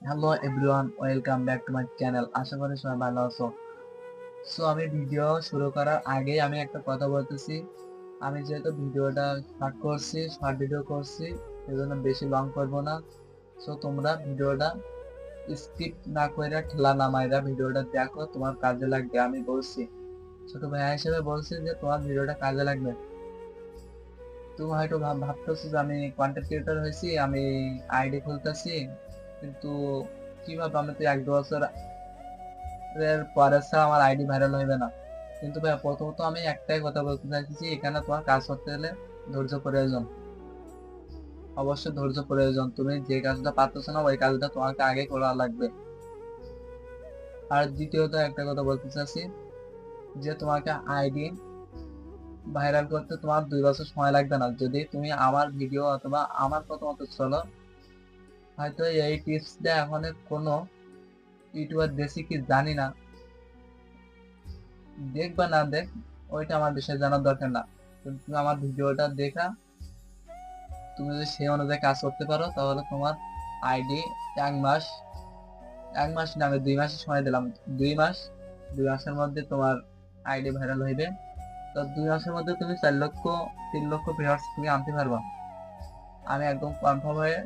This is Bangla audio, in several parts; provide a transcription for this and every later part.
Hello everyone, welcome back to my channel. আশা করি সবাই ভালো আছো। আমি ভিডিও শুরু করার আগে আমি একটা কথা বলতেছি। আমি যেহেতু ভিডিওটা শর্ট ভিডিও করছি, সেজন্য বেশি লং করবো না। তোমরা ভিডিওটা স্কিপ না করে ঠেলা না মাইরা ভিডিওটা দেখো, তোমার কাজে লাগবে। আমি বলছি, ছোট ভাইয়া হিসেবে বলছি যে তোমার ভিডিওটা কাজে লাগবে। তুমি হয়তো ভাবতেছো যে আমি কন্টেন্ট ক্রিয়েটর হয়েছি, আমি আইডি খুলতেছি, কিন্তু কিভাবে? আমি তো 1-2 বছর এর পরে ছাড়া আমার আইডি ভাইরাল হইবে না। কিন্তু ভাই, প্রথমত আমি একটাই কথা বলতে চাইছি, এখানে তোমার কাজ করতে গেলে ধৈর্য প্রয়োজন। অবশ্যই ধৈর্য প্রয়োজন। তুমি যে কাজটা পারতেছো না, ওই কাজটা তোমাকে আগে করা লাগবে। আর দ্বিতীয়ত একটা কথা বলতে চাচ্ছি, যে তোমাকে আইডি ভাইরাল করতে তোমার 2 বছর সময় লাগবে না, যদি তুমি আমার ভিডিও অথবা আমার কথা মতো চলো। হয়তো এই টিপসটা এখন কোনো ইউটিউবার বেশি কি জানি না, দেখ বা না দেখ ওইটা আমার বিষয়ে জানার দরকার না। কিন্তু তুমি আমার ভিডিওটা দেখা তুমি যদি সেই অনুযায়ী কাজ করতে পারো, তাহলে তোমার আইডি 1 মাস, 1 মাস না, আমি 2 মাসের সময় দিলাম। 2 মাস, 2 মাসের মধ্যে তোমার আইডি ভাইরাল হইবে। তো 2 মাসের মধ্যে তুমি 4 লক্ষ 3 লক্ষ ভিউয়ার্স তুমি আনতে পারবা। আমি একদম কনফার্ম হয়ে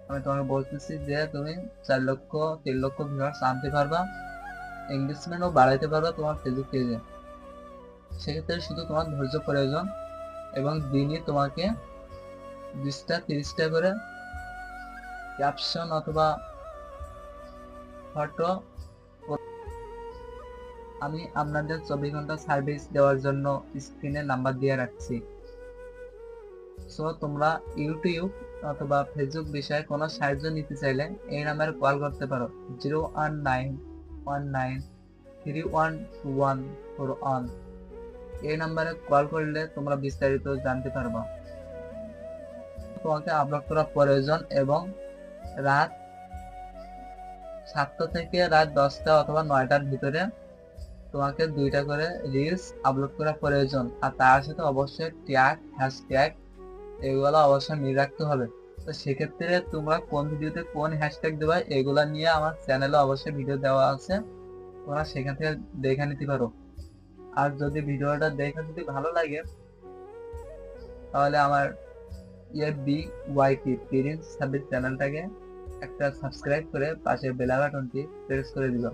আমি তোমাকে বলতেছি যে তুমি 4 লক্ষ 3 লক্ষ ভিউয়ার্স আনতে পারবা, এঙ্গেজমেন্টও বাড়াইতে পারবা তোমার ফেসবুক পেজে। সেক্ষেত্রে শুধু তোমার ধৈর্য প্রয়োজন, এবং দিনই তোমাকে 20-30টা করে ক্যাপশন অথবা ফটো। আমি আপনাদের 24 ঘন্টা সার্ভিস দেওয়ার জন্য স্ক্রিনে নাম্বার দিয়ে রাখছি। তোমরা ইউটিউব অথবা ফেসবুক বিষয়ে কোনো সাহায্য নিতে চাইলে এই নাম্বারে কল করতে পারো, 01919312141। এই নাম্বারে কল করলে তোমরা বিস্তারিত জানতে পারবা। তোমাকে আপলোড করা প্রয়োজন, এবং রাত 7টা থেকে রাত 10টা অথবা 9টার ভিতরে তোমাকে 2টা করে রিলস আপলোড করা প্রয়োজন। আর তার সাথে অবশ্যই ট্যাগ, হ্যাশট্যাগ এগুলো অবশ্যই মিল রাখতে হবে। তো সেক্ষেত্রে তোমরা কোন ভিডিওতে কোন হ্যাশট্যাগ দেবে এগুলা নিয়ে আমার চ্যানেলে অবশ্যই ভিডিও দেওয়া আছে, তোমরা সেখান থেকে দেখে নিতে পারো। আর যদি ভিডিওটা দেখে যদি ভালো লাগে, তাহলে আমার BYT প্রিন্স সার্ভিস চ্যানেলটাকে একটা সাবস্ক্রাইব করে পাশে বেল বাটনটি প্রেস করে দিবা।